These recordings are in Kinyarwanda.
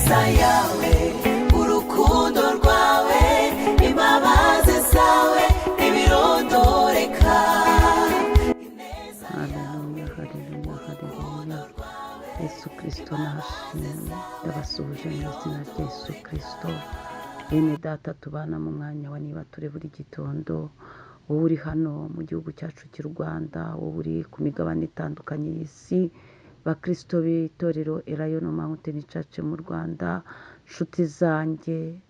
ineza yawe, urukundo rwawe, imbabazi zawe ntibirondoreka. Haleluya, haleluya, haleluya. Yesu Kristo nashimwe, ndabasuhuje mu izina rya Yesu Kristo. Bene data tubana mu mwanya wa niba ture buri gitondo, wowe uri hano mu gihugu cyacu cy'u Rwanda, wowe uri ku migabane itandukanye y'isi, bakristo b'itorero Elayono Mountain Church mu Rwanda, nshuti zanjye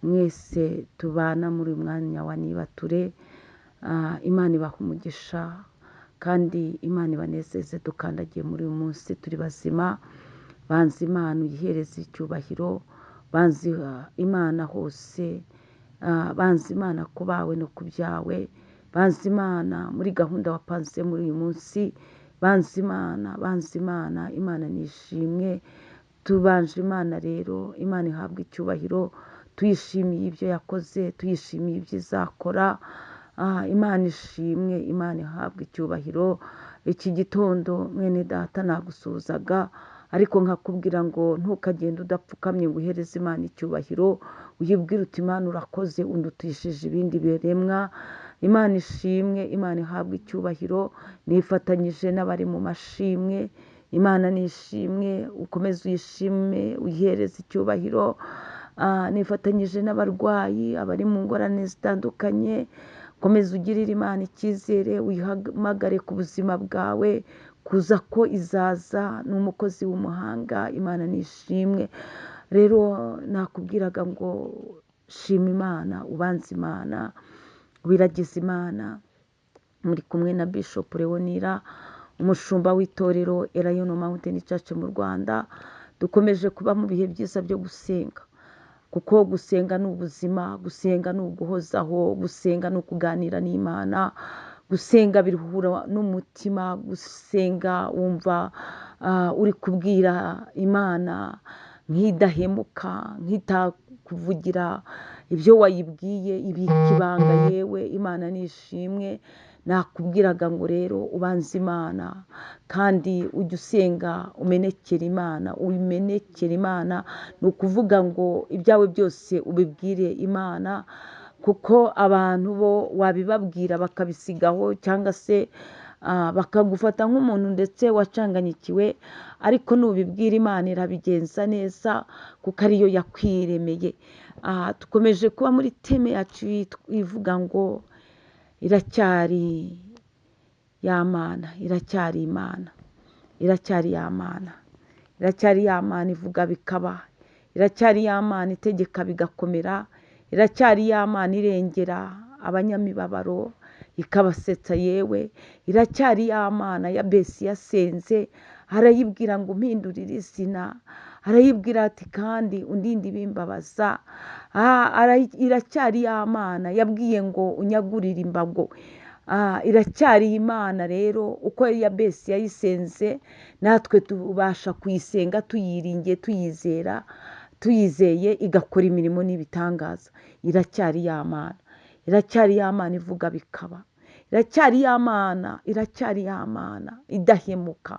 mwese tubana muri uyu mwanya wa niba ture, Imana ibaha umugisha kandi Imana ibanezeze dukandagiye muri uyu munsi turi bazima. Banze Imana uyihereze icyubahiro, banze Imana hose, banze Imana ku bawe no ku byawe, banze Imana muri gahunda wapanze muri uyu munsi, banze Imana, banze Imana. Imana nishimwe, tubanje Imana rero, Imana ihabwa icyubahiro, tuyishimiye ibyo yakoze, tuyishimiye ibyo izakora. Imana ishimwe, Imana ihabwa icyubahiro. Iki gitondo mwene data nagusuhuzaga, ariko nkakubwira ngo ntukagende udapfukamye ngo uhereze Imana icyubahiro, uyibwire uti Imana urakoze, undutishije ibindi biremwa. Imana ishimwe, Imana ihabwa icyubahiro. Nifatanyije n'abari mu mashimwe, Imana nishimwe, ukomeze uyishime uyihereze icyubahiro. Nifatanyije n'abarwayi, abari mu ngorane zitandukanye, komeza ugirire Imana icyizere, uyihamagare ku buzima bwawe, kuza ko izaza, ni umukozi w'umuhanga. Imana nishimwe. Rero nakubwiraga ngo shima Imana, ubanze Imana, wiragize Imana. Muri kumwe na Bishop Leonira, umushumba w'itorero Elayono Mountain Church mu Rwanda. Dukomeje kuba mu bihe byiza byo gusenga, kuko gusenga ni ubuzima, gusenga ni uguhozaho, gusenga ni ukuganira n'Imana, gusenga biruhura n'umutima, gusenga wumva uri kubwira Imana nk'idahemuka, nk'itakuvugira ibyo wayibwiye, ibika ibanga. Yewe Imana nishimwe. Nakubwiraga ngo rero ubanze Imana kandi ujye usenga umenekera Imana, ubimenekera Imana. Ni ukuvuga ngo ibyawe byose ubibwire Imana, kuko abantu bo wabibabwira bakabisigaho, cyangwa se bakagufata nk'umuntu ndetse wacanganyikiwe, ariko nubibwira Imana irabigenza neza, kuko ariyo yakwiremeye. Dukomeje kuba muri teme yacu ivuga ngo iracyari ya Mana, iracyari Imana, iracyari ya Mana, iracyari ya Mana ivuga bikaba, iracyari ya Mana itegeka bigakomera, iracyari ya Mana irengera abanyamibabaro ikabasetsa. Yewe iracyari ya Mana ya Besi yasenze, arayibwira ngo umpindurire izina, arayibwira ati kandi undinde ibimbabaza. Iracyari ya Mana yabwiye ngo unyagurire imbago. Iracyari Imana rero, uko ya Besi yayisenze, natwe tubasha kuyisenga tuyiringiye, tuyizera, tuyizeye, igakora imirimo n'ibitangaza. Iracyari ya Mana, iracyari ya Mana ivuga bikaba, iracyari ya Mana, iracyari ya Mana idahemuka,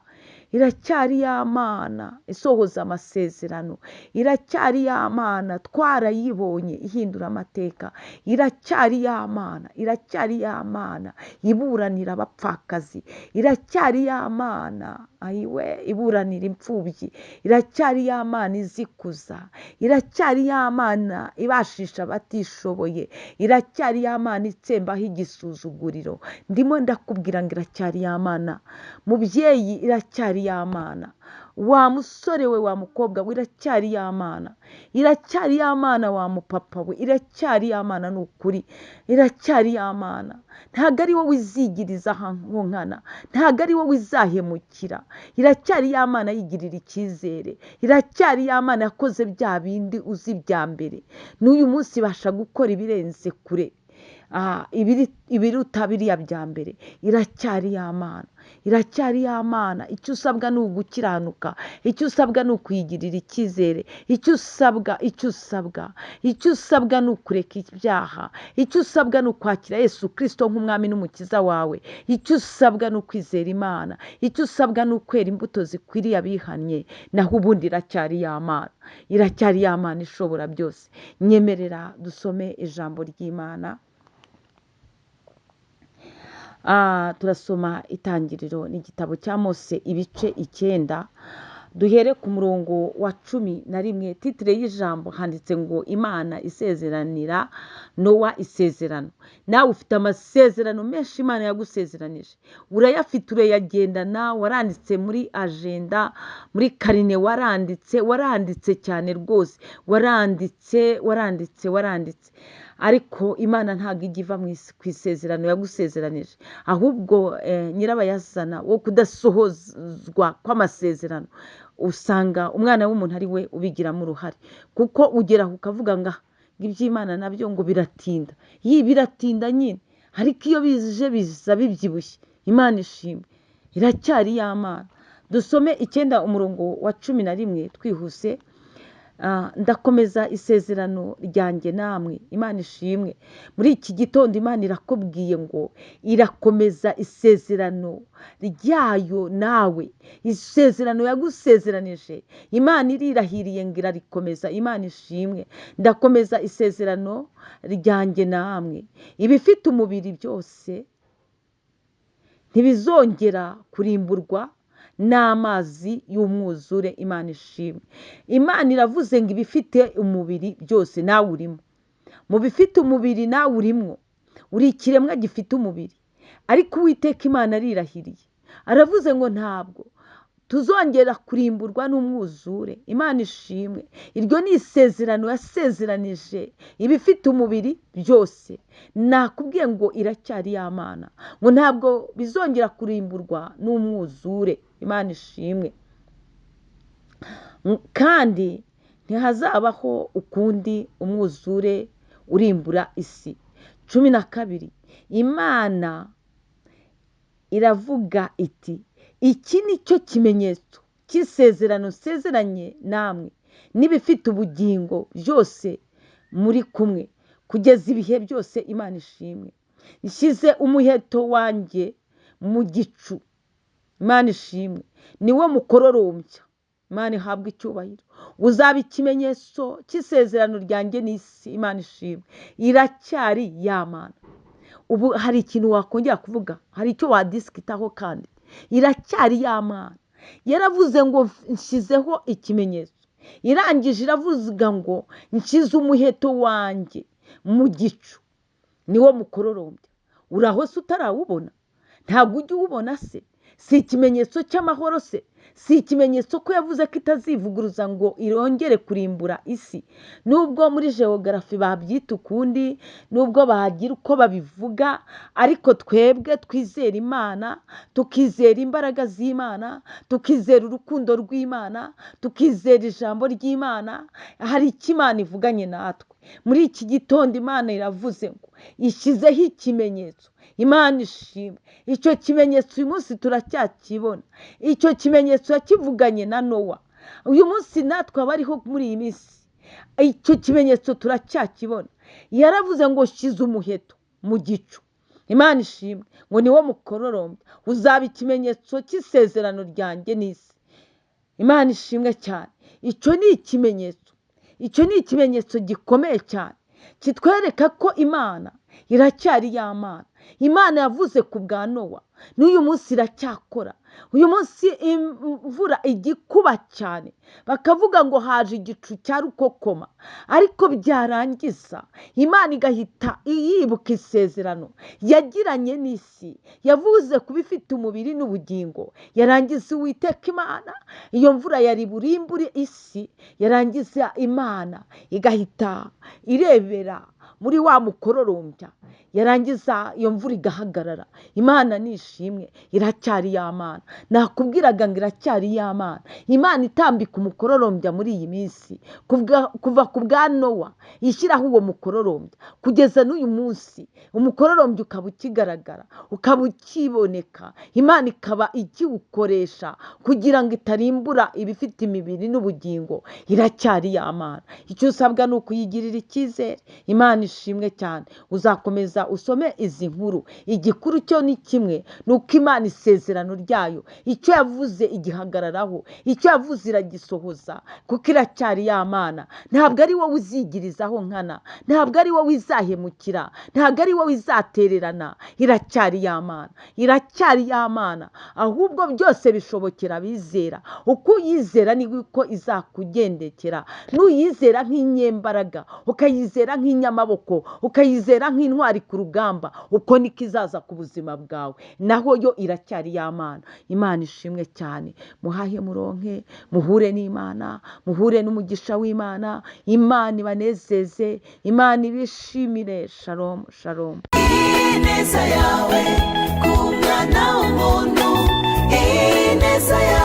iracyari ya Mana isohoza amasezerano, iracyari ya Mana twarayibonye ihindura amateka, iracyari ya Mana, iracyari ya Mana iburanira abapfakazi, iracyari ya Mana ayiwe iburanira imfubyi, iracyari ya Mana izikuza, iracyari ya Mana ibashisha abatishoboye, iracyari ya Mana itsembaho igisuzuguriro. Ndimo ndakubwira ngo iracyari ya Mana mubyeyi, iracyari ya Mana wa musore we, wa mukobwa we, iracyari ya Mana, iracyari ya Mana wa mupapa we, iracyari ya Mana. Ni ukuri iracyari ya Mana. Ntabwo ari wowe wizigiriza ahantu nkana, ntabwo ari wowe wizahemukira. Iracyari ya Mana yigirira icyizere, iracyari ya Mana yakoze bya bindi uzi bya mbere, n'uyu munsi ibasha gukora ibirenze kure. ibiruta biriya bya mbere. Iracyari ya Mana, iracyari ya Mana. Icyo usabwa ni ugukiranuka, icyo usabwa ni ukuyigirira icyizere, icyo usabwa ni ukureka ibyaha, icyo usabwa ni ukwakira Yesu Kristo nk'umwami n'umukiza wawe, icyo usabwa ni ukwizera Imana, icyo usabwa ni ukwera imbuto zikwiriye abihannye. Naho ubundi iracyari ya Mana, iracyari ya Mana ishobora byose. Nyemerera dusome ijambo ry'Imana. Turasoma Itangiriro, ni igitabo cya Mose, ibice 9. Duhere ku murongo wa 11. Titire y'ijambo handitse ngo Imana isezeranira Nowa isezerano. Nawe ufite amasezerano menshi Imana yagusezeranije, urayafite, urayagendana, waranditse muri agenda, muri karine, waranditse cyane rwose, waranditse. Ariko Imana ntabwo ijya iva ku isezerano yagusezeranije, ahubwo nyirabayazana wo kudasohozwa kw'amasezerano usanga umwana w'umuntu ari we ubigiramo uruhare. Kuko ugeraho ukavuga ngo iby'Imana nabyo ngo biratinda, biratinda nyine, ariko iyo bije biza bibyibushye. Imana ishimwe, iracyari ya Mana. Dusome 9 umurongo wa 11 twihuse. Ndakomeza isezerano ryanjye namwe. Imana ishimwe. Muri iki gitondo Imana irakubwiye ngo irakomeza isezerano ryayo nawe, isezerano yagusezeranije. Imana irirahiriye ngo irarikomeza. Imana ishimwe. Ndakomeza isezerano ryanjye namwe. Ibifite umubiri byose ntibizongera kurimburwa n'amazi y'umwuzure. Imana ishimwe. Imana iravuze ngo ibifite umubiri byose nawe urimo. Mu bifite umubiri nawe urimo, uri ikiremwa gifite umubiri. Ariko Uwiteka Imana arirahiriye, aravuze ngo ntabwo tuzongera kurimburwa n'umwuzure. Imana ishimwe. Iryo ni isezerano yasezeranije ibifite umubiri byose. Nakubwiye ngo iracyari ya Mana, ngo ntabwo bizongera kurimburwa n'umwuzure. Imana ishimwe. Kandi ntihazabaho ukundi umwuzure urimbura isi. 12. Imana iravuga iti, iki ni cyo kimenyetso cy'isezerano nsezeranye namwe n'ibifite ubugingo byose muri kumwe kugeza ibihe byose. Imana ishimwe. Nshyize umuheto wanjye mu gicu. Imana ishimwe. Niwe mukororombya. Imana ihabwa icyubahiro. Uzaba ikimenyetso cy'isezerano ryanjye n'isi. Imana ishimwe. Iracyari ya Mana. Ubu hari ikintu wakongera kuvuga, hari icyo wadisikitaho kandi iracyari ya Mana. Yaravuze ngo nshyizeho ikimenyetso, irangije iravuga ngo nshyize umuheto wanjye mu gicu. Niwo mukororombya. Uraho se utarawubona? Ntabwo ujya uwubona se? Si ikimenyetso cy'amahoro se? Si ikimenyetso ko yavuze ko itazivuguruza ngo irongere kurimbura isi? Nubwo muri geography babyita ukundi, nubwo bagira uko babivuga, ariko twebwe twizera Imana, tukizera imbaraga z'Imana, tukizera urukundo rw'Imana, tukizera ijambo ry'Imana. Hari icyo Imana ivuganye natwe. Muri iki gitondo Imana iravuze ngo ishyizeho ikimenyetso. Imana ishimwe. Icyo kimenyetso uyu munsi turacyakibona. Icyo kimenyetso yakivuganye na Nowa. Uyu munsi natwe abariho muri iyi minsi, icyo kimenyetso turacyakibona. Yaravuze ngo shyize umuheto mu gicu. Imana ishimwe. Ngo niwo mukororombya, uzaba ikimenyetso cy'isezerano ryanjye n'isi. Imana ishimwe cyane. Icyo ni ikimenyetso. Icyo ni ikimenyetso gikomeye cyane kitwereka ko Imana iracyari ya Mana. Imana yavuze ku bwa Nowa, n'uyu munsi iracyakora. Uyu munsi imvura igikuba cyane, bakavuga ngo haje igicu cya rukokoma, ariko byarangiza Imana igahita yibuka isezerano yagiranye n'isi. Yavuze ku bifite umubiri n'ubugingo. Yarangiza Uwiteka Imana, iyo mvura yari burimbure isi, yarangiza Imana igahita irebera muri wa mukororombya, yarangiza iyo mvura igahagarara. Imana nishimwe, iracyari ya Mana. Nakubwiraga ngo iracyari ya Mana. Imana itambika umukororombya muri iyi minsi, kuva ku bwa Nowa ishyiraho uwo mukororombya kugeza n'uyu munsi, umukororombya ukaba ukigaragara, ukaba ukiboneka. Imana ikaba ikiwukoresha kugira ngo itarimbura ibifite imibiri n'ubugingo. Iracyari ya Mana. Icyo usabwa ni ukuyigirira icyizere. Imana ishimwe cyane. Uzakomeza usome izi nkuru. Igikuru cyo ni kimwe, ni uko Imana isezerano ryayo icyo yavuze igihagararaho, icyo yavuze iragisohoza, kuko iracyari ya Mana. Ntabwo ari wowe uzigirizaho nkana, ntabwo ari wowe izahemukira, ntabwo ari wowe izatererana. Iracyari ya Mana, iracyari ya Mana. Ahubwo byose bishobokera abizera. Uko uyizera niko izakugendekera. Nuyizera nk'inyembaraga, ukayizera nk'inyamaboko, ukayizera nk'intwari ku rugamba, uko niko izaza ku buzima bwawe. Naho yo iracyari ya Mana. Imana ishimwe cyane. Muhahe muronke, muhure n'Imana, muhure n'umugisha w'Imana. Imana ibanezeze, Imana ibishimire. Shalom, shalom. ineza yawe ku mwana w'umuntu, ineza yawe